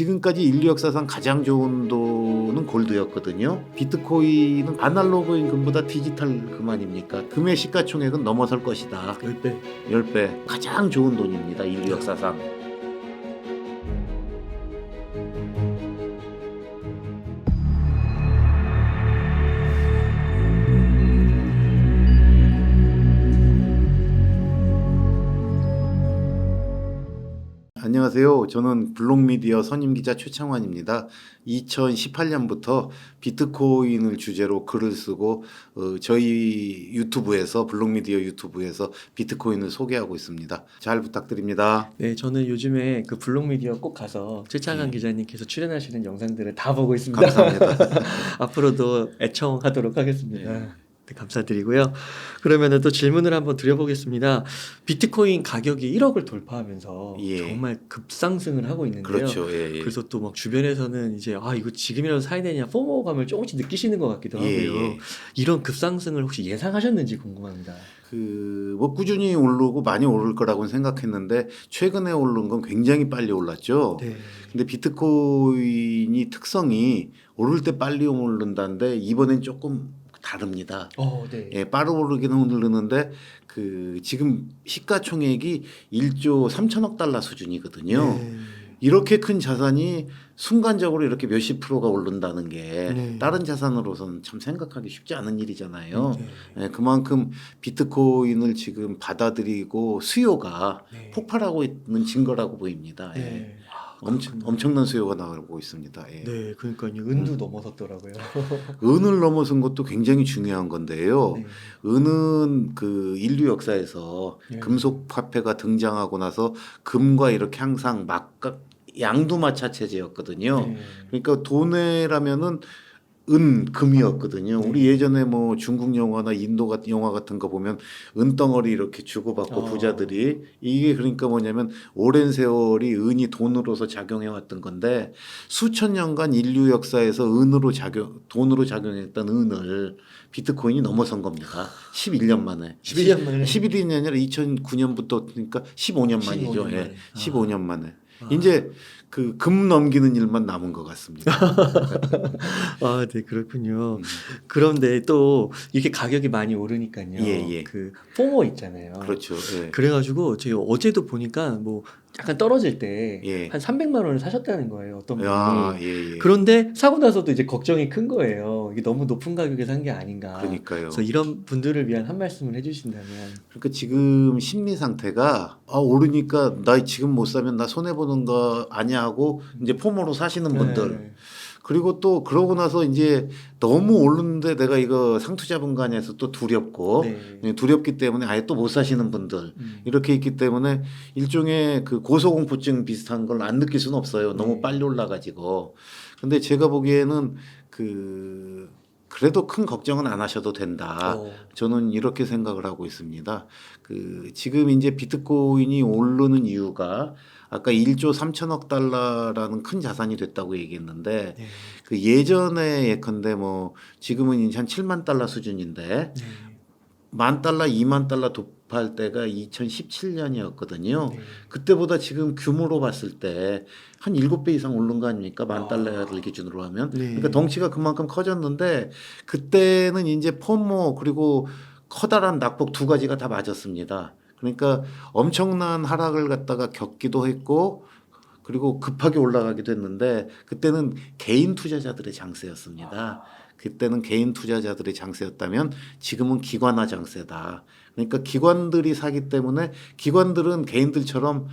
지금까지 인류 역사상 가장 좋은 돈은 골드였거든요. 비트코인은 아날로그 임금보다 디지털 금 아닙니까? 금의 시가총액은 넘어설 것이다. 10배. 10배. 가장 좋은 돈입니다. 인류 역사상. 안녕하세요. 저는 블록미디어 선임기자 최창환입니다. 2018년부터 비트코인을 주제로 글을 쓰고 저희 유튜브에서 블록미디어 유튜브에서 비트코인을 소개하고 있습니다. 잘 부탁드립니다. 네, 저는 요즘에 그 블록미디어 꼭 가서 최창환 기자님께서 출연하시는 영상들을 다 보고 있습니다. 감사합니다. 앞으로도 애청하도록 하겠습니다. 네, 감사드리고요. 그러면은 또 질문을 한번 드려보겠습니다. 비트코인 가격이 1억을 돌파하면서 예. 정말 급상승을 하고 있는데요. 그렇죠. 예, 예. 그래서 또 막 주변에서는 이제 이거 지금이라도 사야 되냐 포모감을 조금씩 느끼시는 것 같기도 하고요. 예, 예. 이런 급상승을 혹시 예상하셨는지 궁금합니다. 뭐 꾸준히 오르고 많이 오를 거라고는 생각했는데 최근에 오른 건 굉장히 빨리 올랐죠. 네. 근데 비트코인이 특성이 오를 때 빨리 오른다는데 이번엔 조금 다릅니다. 네. 예, 빠르게 오르기는 오르는데 지금 시가총액이 1조 3천억 달러 수준이거든요. 네. 이렇게 큰 자산이 순간적으로 이렇게 몇십 프로가 오른다는 게 네. 다른 자산으로서는 참 생각하기 쉽지 않은 일이잖아요. 네. 예, 그만큼 비트코인을 지금 받아들이고 수요가 네. 폭발하고 있는 증거라고 보입니다. 예. 네. 엄청난 수요가 나오고 있습니다. 예. 네, 그러니까요. 은도 넘어섰더라고요. 은을 넘어선 것도 굉장히 중요한 건데요. 네. 은은 인류 역사에서 네. 금속 화폐가 등장하고 나서 금과 이렇게 항상 양두마차 체제였거든요. 네. 그러니까 돈에라면은 금이었거든요. 네. 우리 예전에 뭐 중국 영화나 인도 영화 같은 거 보면 은덩어리 이렇게 주고받고 부자들이 이게 그러니까 뭐냐면 오랜 세월이 은이 돈으로서 작용해 왔던 건데 수천 년간 인류 역사에서 돈으로 작용했던 은을 비트코인이 넘어선 겁니다. 11년 만에. 11년 만에. 11년이 아니라 2009년부터 그러니까 15년 만이죠. 15년 예. 만에. 15년 만에. 이제 금 넘기는 일만 남은 것 같습니다. 네, 그렇군요. 그런데 또 이렇게 가격이 많이 오르니까요. 예. 그 포모 있잖아요. 그렇죠. 예. 그래가지고 제가 어제도 보니까 뭐 약간 떨어질 때 예. 한 300만 원을 사셨다는 거예요. 어떤 분이. 예. 그런데 사고 나서도 이제 걱정이 큰 거예요. 이게 너무 높은 가격에 산 게 아닌가. 그러니까요. 그래서 이런 분들을 위한 한 말씀을 해주신다면. 그러니까 지금 심리 상태가 오르니까 나 지금 못 사면 나 손해 보는 거 아니야 하고 이제 포모로 사시는 분들. 네. 그리고 또 그러고 나서 이제 너무 오르는데 내가 이거 상투자분간에서 또 두렵고 네. 두렵기 때문에 아예 또 못 사시는 분들 이렇게 있기 때문에 일종의 고소공포증 비슷한 걸 안 느낄 수는 없어요. 너무 네. 빨리 올라가지고. 근데 제가 보기에는 그래도 큰 걱정은 안 하셔도 된다. 저는 이렇게 생각을 하고 있습니다. 지금 이제 비트코인이 오르는 이유가 아까 1조 3천억 달러라는 큰 자산이 됐다고 얘기했는데 네. 예전에 예컨대 뭐 지금은 이제 한 7만 달러 수준인데 네. 10,000달러, 20,000달러 도파할 때가 2017년이었거든요. 네. 그때보다 지금 규모로 봤을 때 한 7배 이상 오른 거 아닙니까? 10,000달러를 기준으로 하면. 네. 그러니까 덩치가 그만큼 커졌는데 그때는 이제 포모 그리고 커다란 낙폭 두 가지가 다 맞았습니다. 그러니까 엄청난 하락을 갖다가 겪기도 했고 그리고 급하게 올라가기도 했는데 그때는 개인 투자자들의 장세였습니다. 그때는 개인 투자자들의 장세였다면 지금은 기관화 장세다. 그러니까 기관들이 사기 때문에 기관들은 개인들처럼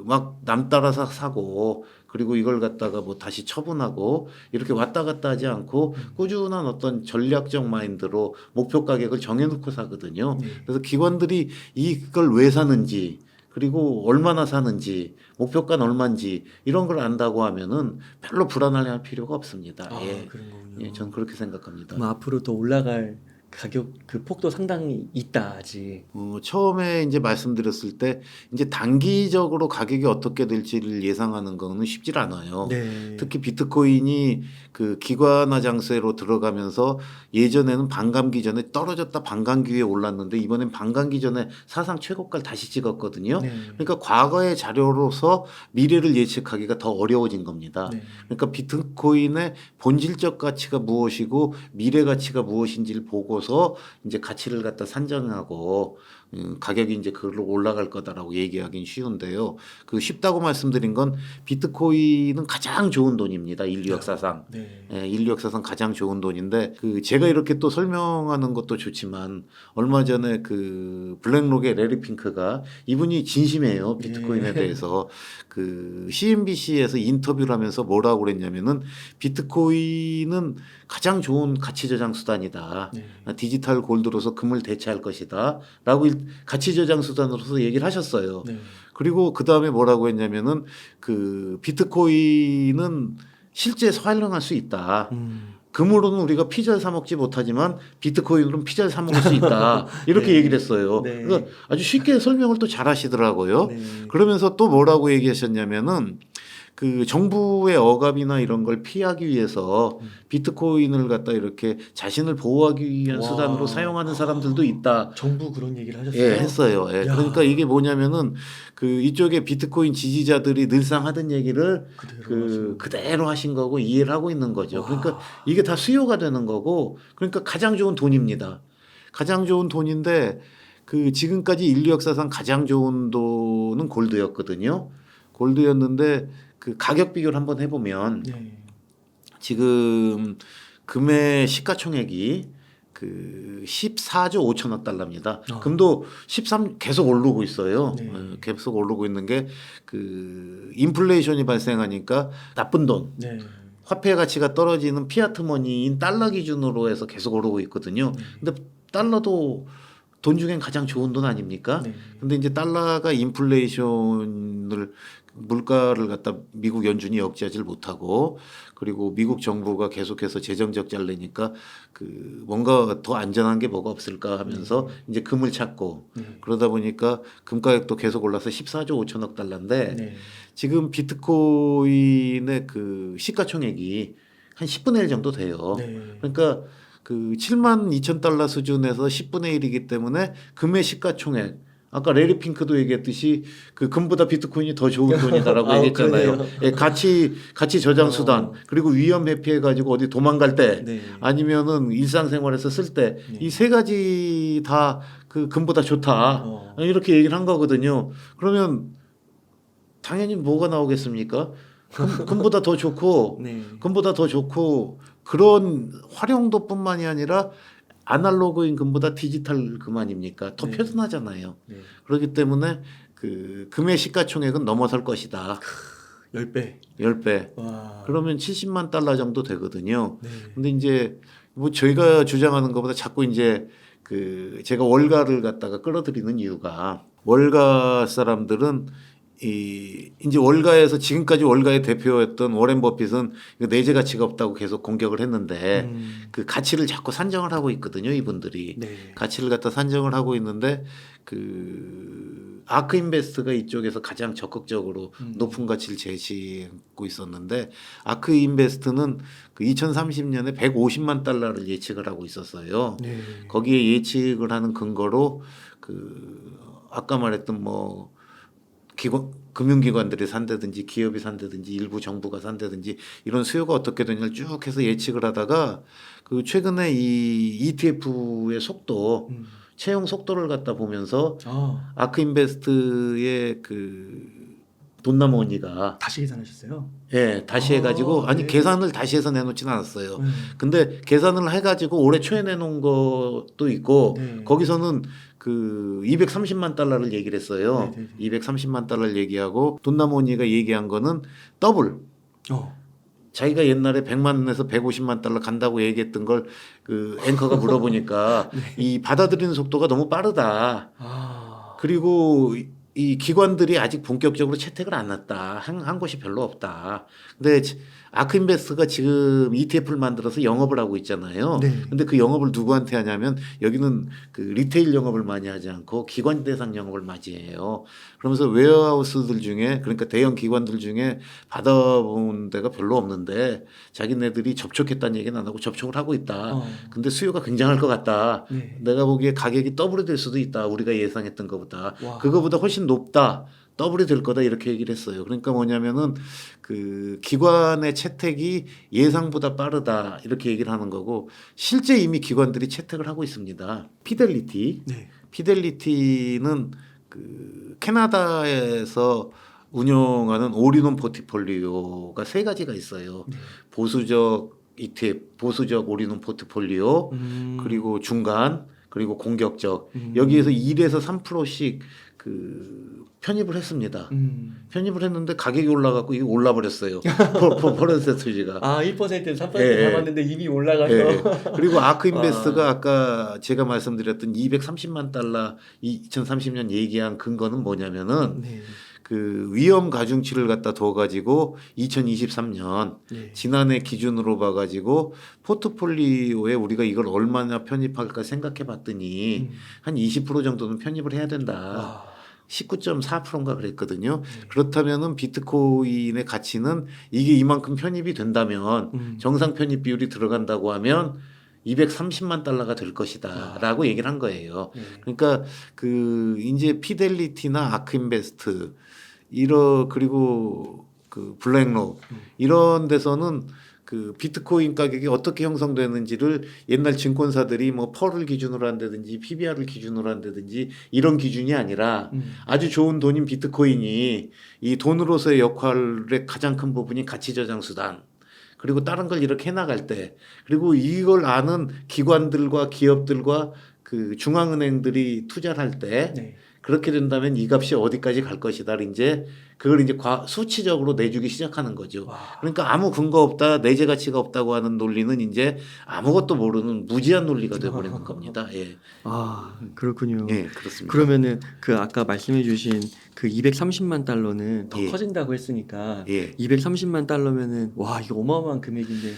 막 남 따라서 사고 그리고 이걸 갖다가 뭐 다시 처분하고 이렇게 왔다 갔다 하지 않고 꾸준한 어떤 전략적 마인드로 목표 가격을 정해놓고 사거든요. 그래서 기관들이 이걸 왜 사는지 그리고 얼마나 사는지 목표가는 얼마인지 이런 걸 안다고 하면은 별로 불안할 필요가 없습니다. 그런 거군요. 예, 저는 그렇게 생각합니다. 그럼 앞으로 더 올라갈 가격 그 폭도 상당히 있다 아직. 처음에 이제 말씀드렸을 때 이제 단기적으로 가격이 어떻게 될지를 예상하는 거는 쉽지 않아요. 네. 특히 비트코인이 그 기관화 장세로 들어가면서 예전에는 반감기 전에 떨어졌다 반감기 위에 올랐는데 이번엔 반감기 전에 사상 최고가를 다시 찍었거든요. 네. 그러니까 과거의 자료로서 미래를 예측하기가 더 어려워진 겁니다. 네. 그러니까 비트코인의 본질적 가치가 무엇이고 미래 가치가 무엇인지를 보고서 이제 가치를 갖다 산정하고 가격이 이제 그걸로 올라갈 거다라고 얘기하기는 쉬운데요. 그 쉽다고 말씀드린 건 비트코인은 가장 좋은 돈입니다. 인류 역사상. 네. 예, 인류 역사상 가장 좋은 돈인데 그 제가 이렇게 또 설명하는 것도 좋지만 얼마 전에 그 블랙록의 레리 핑크가 이분이 진심이에요. 비트코인에 네. 대해서 그 CNBC에서 인터뷰를 하면서 뭐라고 그랬냐면은 비트코인은 가장 좋은 가치 저장 수단이다. 네. 디지털 골드로서 금을 대체할 것이다. 라고 가치 저장 수단으로서 얘기를 하셨어요. 네. 그리고 그 다음에 뭐라고 했냐면은 그 비트코인은 실제 활용할 수 있다. 금으로는 우리가 피자를 사 먹지 못하지만 비트코인으로는 피자를 사 먹을 수 있다. 이렇게 네. 얘기를 했어요. 네. 그러니까 아주 쉽게 설명을 또 잘 하시더라고요. 네. 그러면서 또 뭐라고 얘기하셨냐면은 그 정부의 억압이나 이런 걸 피하기 위해서 비트코인을 갖다 이렇게 자신을 보호하기 위한 와. 수단으로 사용하는 사람들도 있다. 정부 그런 얘기를 하셨어요? 예, 했어요. 예. 야. 그러니까 이게 뭐냐면은 그 이쪽에 비트코인 지지자들이 늘상 하던 얘기를 그대로 하신 거고 이해를 하고 있는 거죠. 와. 그러니까 이게 다 수요가 되는 거고 그러니까 가장 좋은 돈입니다. 가장 좋은 돈인데 그 지금까지 인류 역사상 가장 좋은 돈은 골드였거든요. 골드였는데 그 가격 비교를 한번 해보면 네. 지금 금의 시가총액이 그 14조 5천억 달러입니다. 금도 13 계속 오르고 있어요. 네. 계속 오르고 있는 게 그 인플레이션이 발생하니까 나쁜 돈, 네. 화폐 가치가 떨어지는 피아트 머니인 달러 기준으로 해서 계속 오르고 있거든요. 근데 달러도 돈 중엔 가장 좋은 돈 아닙니까? 네. 근데 이제 달러가 인플레이션을 물가를 갖다 미국 연준이 억제하지를 못하고 그리고 미국 정부가 계속해서 재정 적자를 내니까 그 뭔가 더 안전한 게 뭐가 없을까 하면서 이제 금을 찾고 그러다 보니까 금 가격도 계속 올라서 14조 5천억 달러인데 네. 지금 비트코인의 그 시가총액이 한 10분의 1 정도 돼요. 네. 그러니까 그 7만 2천 달러 수준에서 10분의 1이기 때문에 금의 시가총액 아까 레리 핑크도 얘기했듯이 그 금보다 비트코인이 더 좋은 돈이다라고 얘기했잖아요. 그러네요. 예, 가치 저장 수단 그리고 위험 회피해 가지고 어디 도망갈 때 네. 아니면은 일상생활에서 쓸 때 이 세 가지 다 그 금보다 좋다 이렇게 얘기를 한 거거든요. 그러면 당연히 뭐가 나오겠습니까? 금보다 더 좋고 네. 금보다 더 좋고 그런 활용도뿐만이 아니라 아날로그인 금보다 디지털 금 아닙니까? 더 네. 편하잖아요. 네. 그렇기 때문에 그 금의 시가총액은 넘어설 것이다. 10배. 10배. 와. 그러면 70만 달러 정도 되거든요. 네. 근데 이제 뭐 저희가 주장하는 것보다 자꾸 이제 그 제가 월가를 갖다가 끌어들이는 이유가 월가 사람들은 이제 월가에서 지금까지 월가의 대표였던 워렌 버핏은 이거 내재 가치가 없다고 계속 공격을 했는데 그 가치를 자꾸 산정을 하고 있거든요, 이분들이. 네. 가치를 갖다 산정을 하고 있는데 그 아크 인베스트가 이쪽에서 가장 적극적으로 높은 가치를 제시하고 있었는데 아크 인베스트는 그 2030년에 150만 달러를 예측을 하고 있었어요. 네. 거기에 예측을 하는 근거로 그 아까 말했던 뭐 금융기관들이 산다든지 기업이 산다든지 일부 정부가 산다든지 이런 수요가 어떻게 되냐를 쭉 해서 예측을 하다가 그 최근에 이 ETF의 속도 채용 속도를 갖다 보면서 아크인베스트의 그 돈나무언니가 다시 계산하셨어요? 예 다시 해가지고 아니 네. 계산을 다시 해서 내놓지는 않았어요. 근데 계산을 해가지고 올해 초에 내놓은 것도 있고 네. 거기서는 그 230만 달러를 얘기를 했어요. 네, 230만 달러를 얘기하고 돈나무언니가 얘기한 거는 더블. 어. 자기가 옛날에 100만에서 150만 달러 간다고 얘기했던 걸 그 앵커가 물어보니까 이 받아들이는 속도가 너무 빠르다. 아. 그리고 이 기관들이 아직 본격적으로 채택을 안 했다. 한 곳이 별로 없다. 근데 아크인베스트가 지금 ETF를 만들어서 영업을 하고 있잖아요. 네. 근데 그 영업을 누구한테 하냐면 여기는 그 리테일 영업을 많이 하지 않고 기관 대상 영업을 많이 해요. 그러면서 웨어하우스들 중에 그러니까 대형 기관들 중에 받아본 데가 별로 없는데 자기네들이 접촉했다는 얘기는 안 하고 접촉을 하고 있다. 어. 근데 수요가 굉장할 것 같다. 네. 내가 보기에 가격이 더블이 될 수도 있다. 우리가 예상했던 것보다. 와. 그거보다 훨씬 높다. 더블이 될 거다 이렇게 얘기를 했어요. 그러니까 뭐냐면은 그 기관의 채택이 예상보다 빠르다 이렇게 얘기를 하는 거고 실제 이미 기관들이 채택을 하고 있습니다. 피델리티. 네. 피델리티는 그 캐나다에서 운영하는 올인원 포트폴리오가 세 가지가 있어요. 네. 보수적 ETF, 보수적 올인원 포트폴리오, 그리고 중간, 그리고 공격적. 여기에서 1에서 3%씩 그 편입을 했습니다. 편입을 했는데 가격이 올라가고 이게 올라버렸어요. 퍼센테이지가. 아, 1%는 3% 예, 예. 남았는데 이미 올라가서. 예. 그리고 아크인베스트가 와. 아까 제가 말씀드렸던 230만 달러 2030년 얘기한 근거는 뭐냐면은 네. 그 위험 가중치를 갖다 둬가지고 2023년 네. 지난해 기준으로 봐가지고 포트폴리오에 우리가 이걸 얼마나 편입할까 생각해 봤더니 한 20% 정도는 편입을 해야 된다. 와. 19.4%인가 그랬거든요. 그렇다면은 비트코인의 가치는 이게 이만큼 편입이 된다면 정상 편입 비율이 들어간다고 하면 230만 달러가 될 것이다라고 얘기를 한 거예요. 네. 그러니까 그 이제 피델리티나 아크인베스트 그리고 그 블랙록 이런 데서는 그 비트코인 가격이 어떻게 형성되는지를 옛날 증권사들이 뭐 펄을 기준으로 한다든지 PBR을 기준으로 한다든지 이런 기준이 아니라 아주 좋은 돈인 비트코인이 이 돈으로서의 역할의 가장 큰 부분이 가치 저장 수단 그리고 다른 걸 이렇게 해나갈 때 그리고 이걸 아는 기관들과 기업들과 그 중앙은행들이 투자를 할 때 네. 그렇게 된다면 이 값이 어디까지 갈 것이다. 이제 그걸 이제 수치적으로 내주기 시작하는 거죠. 와. 그러니까 아무 근거 없다, 내재 가치가 없다고 하는 논리는 이제 아무것도 모르는 무지한 논리가 되어버리는 겁니다. 예, 아, 그렇군요. 예, 그렇습니다. 그러면은 그 아까 말씀해주신 그 230만 달러는 더 예. 커진다고 했으니까 예. 230만 달러면은 와 이거 어마어마한 금액인데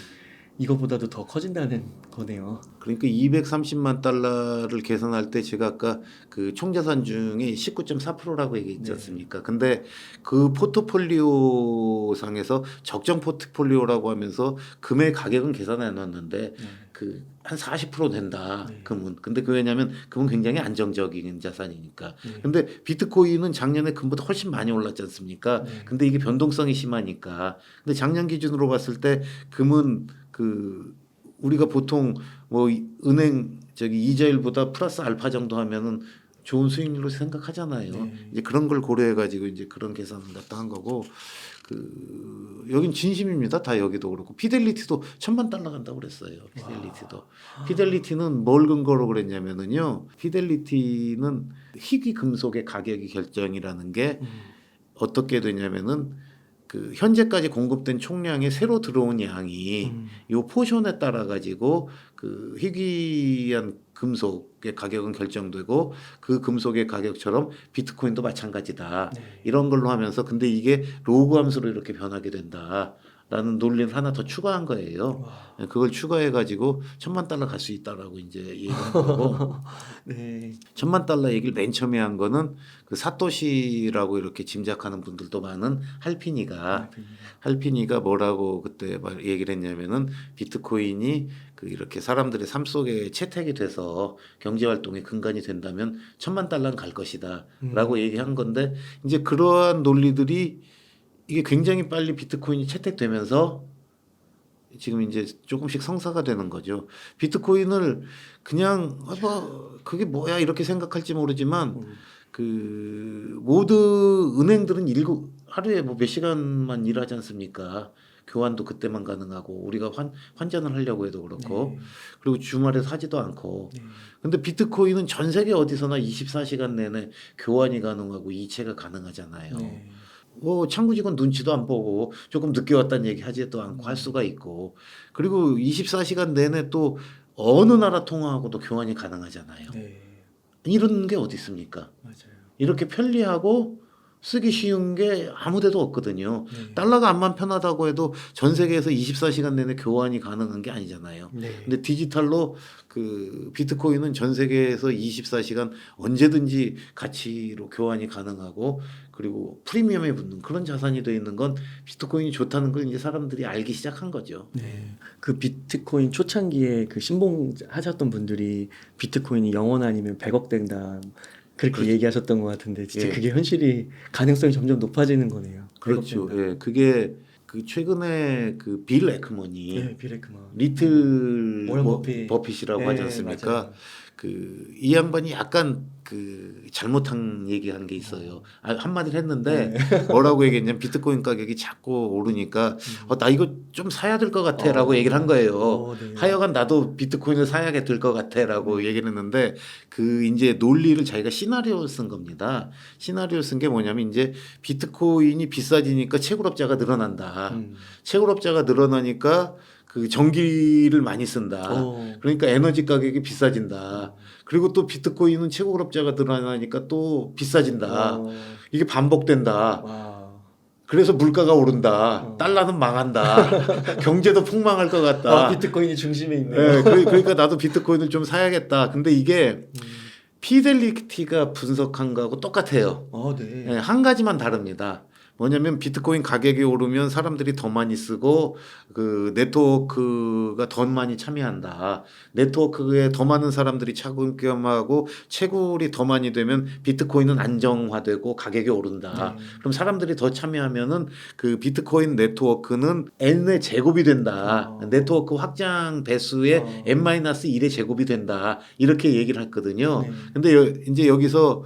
이거보다도 더 커진다는 거네요. 그러니까 230만 달러를 계산할 때 제가 아까 그 총자산 중에 19.4%라고 얘기했지 네. 않습니까? 근데 그 포트폴리오 상에서 적정 포트폴리오라고 하면서 금의 가격은 계산해 놨는데 그 한 40% 된다. 네. 금은. 근데 그 왜냐면 금은 굉장히 안정적인 자산이니까. 네. 근데 비트코인은 작년에 금보다 훨씬 많이 올랐지 않습니까? 네. 근데 이게 변동성이 심하니까. 근데 작년 기준으로 봤을 때 금은 그 우리가 보통 뭐 은행 이자율보다 플러스 알파 정도 하면은 좋은 수익률로 생각하잖아요. 네. 이제 그런 걸 고려해 가지고 이제 그런 계산을 갖다 한 거고 여긴 진심입니다. 다 여기도 그렇고 피델리티도 1,000만 달러 간다고 그랬어요. 피델리티도. 피델리티는 뭘 근거로 그랬냐면은요. 피델리티는 희귀 금속의 가격이 결정이라는 게 어떻게 되냐면은 그 현재까지 공급된 총량의 새로 들어온 양이 요 포션에 따라 가지고 그 희귀한 금속의 가격은 결정되고 그 금속의 가격처럼 비트코인도 마찬가지다. 네. 이런 걸로 하면서 근데 이게 로그 함수로 이렇게 변하게 된다라는 논리를 하나 더 추가한 거예요. 와. 그걸 추가해 가지고 1,000만 달러 갈 수 있다라고 이제 얘기한 거고. 네. 1,000만 달러 얘기를 맨 처음에 한 거는 그 사토시라고 이렇게 짐작하는 분들도 많은 할피니가 뭐라고 그때 얘기를 했냐면은 비트코인이 그 이렇게 사람들의 삶 속에 채택이 돼서 경제 활동의 근간이 된다면 1,000만 달러는 갈 것이다라고 얘기한 건데 이제 그러한 논리들이 이게 굉장히 빨리 비트코인이 채택되면서 지금 이제 조금씩 성사가 되는 거죠. 비트코인을 그냥 뭐 그게 뭐야 이렇게 생각할지 모르지만 그 모든 은행들은 하루에 뭐 몇 시간만 일하지 않습니까? 교환도 그때만 가능하고 우리가 환전을 하려고 해도 그렇고 그리고 주말에 사지도 않고 근데 비트코인은 전 세계 어디서나 24시간 내내 교환이 가능하고 이체가 가능하잖아요. 뭐 창구 직원 눈치도 안 보고 조금 늦게 왔다는 얘기 하지도 않고 할 수가 있고 그리고 24시간 내내 또 어느 나라 통화하고도 교환이 가능하잖아요. 이런 게 어디 있습니까? 맞아요. 이렇게 편리하고 쓰기 쉬운 게 아무데도 없거든요. 네. 달러가 암만 편하다고 해도 전 세계에서 24시간 내내 교환이 가능한 게 아니잖아요. 네. 근데 디지털로 그 비트코인은 전 세계에서 24시간 언제든지 가치로 교환이 가능하고 그리고 프리미엄에 붙는 그런 자산이 되어 있는 건 비트코인이 좋다는 걸 이제 사람들이 알기 시작한 거죠. 네. 그 비트코인 초창기에 그 신봉 하셨던 분들이 비트코인이 0원 아니면 100억 된다. 그렇게 그렇죠. 얘기하셨던 것 같은데 진짜 예. 그게 현실이 가능성이 점점 높아지는 거네요. 100억 그렇죠. 된다. 예, 그게 그 최근에 그 빌 에크먼이 네, 비레크만. 리틀 워런 버핏. 버핏이라고 네, 하지 않습니까? 맞아요. 그 이 양반이 약간 그 잘못한 얘기한 게 있어요. 한마디를 했는데 뭐라고 얘기했냐면 비트코인 가격이 자꾸 오르니까 나 이거 좀 사야 될 것 같아라고 얘기를 한 거예요. 네. 하여간 나도 비트코인을 사야게 될 것 같아라고 얘기를 했는데 그 이제 논리를 자기가 시나리오를 쓴 겁니다. 시나리오를 쓴 게 뭐냐면 이제 비트코인이 비싸지니까 채굴업자가 늘어난다. 채굴업자가 늘어나니까 그 전기를 많이 쓴다. 그러니까 에너지 가격이 비싸진다. 그리고 또 비트코인은 채굴업자가 늘어나니까 또 비싸진다. 이게 반복된다. 와. 그래서 물가가 오른다. 달러는 망한다. 경제도 폭망할 것 같다. 비트코인이 중심에 있네요. 네, 그러니까 나도 비트코인을 좀 사야겠다. 근데 이게 피델리티가 분석한 거하고 똑같아요. 네. 네, 한 가지만 다릅니다. 뭐냐면 비트코인 가격이 오르면 사람들이 더 많이 쓰고 그 네트워크가 더 많이 참여한다. 네트워크에 더 많은 사람들이 참여하고 채굴이 더 많이 되면 비트코인은 안정화되고 가격이 오른다. 그럼 사람들이 더 참여하면은 그 비트코인 네트워크는 n의 제곱이 된다. 네트워크 확장 배수의 n-1의 제곱이 된다. 이렇게 얘기를 했거든요. 근데 이제 여기서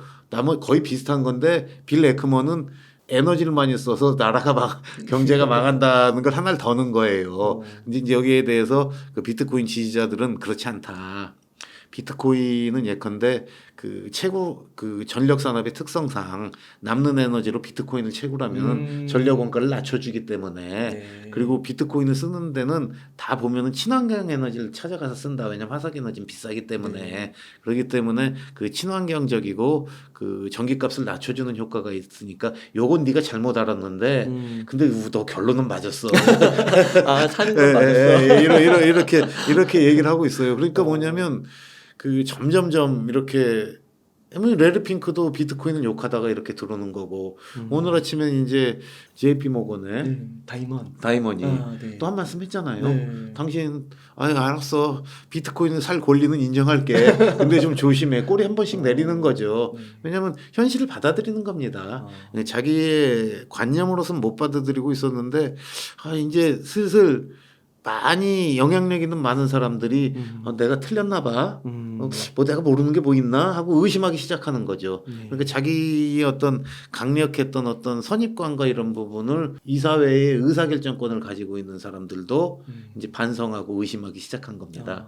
거의 비슷한 건데 빌 에크먼은 에너지를 많이 써서 나라가 막 경제가 망한다는 걸 하나를 더 넣은 거예요. 근데 이제 여기에 대해서 그 비트코인 지지자들은 그렇지 않다. 비트코인은 예컨대 그 전력 산업의 특성상 남는 에너지로 비트코인을 채굴하면 전력 원가를 낮춰주기 때문에 그리고 비트코인을 쓰는 데는 다 보면은 친환경 에너지를 찾아가서 쓴다. 왜냐면 화석 에너지는 비싸기 때문에 그렇기 때문에 그 친환경적이고 그 전기값을 낮춰주는 효과가 있으니까 요건 네가 잘못 알았는데 근데 너 결론은 맞았어. 사는 건 맞았어. 이렇게 얘기를 하고 있어요. 그러니까 뭐냐면 그 점점점 이렇게 레드핑크도 비트코인을 욕하다가 이렇게 들어오는 거고 오늘 아침에 이제 JP 모건의 다이먼이 네. 또 한 말씀 했잖아요. 네. 당신 알았어. 비트코인을 살 권리는 인정할게. 근데 좀 조심해. 꼬리 한 번씩 내리는 거죠. 왜냐하면 현실을 받아들이는 겁니다. 자기의 관념으로서는 못 받아들이고 있었는데 이제 슬슬 많이 영향력 있는 많은 사람들이 내가 틀렸나 봐. 뭐 내가 모르는 게 뭐 있나 하고 의심하기 시작하는 거죠. 그러니까 자기의 어떤 강력했던 어떤 선입관과 이런 부분을 이 사회의 의사결정권을 가지고 있는 사람들도 이제 반성하고 의심하기 시작한 겁니다.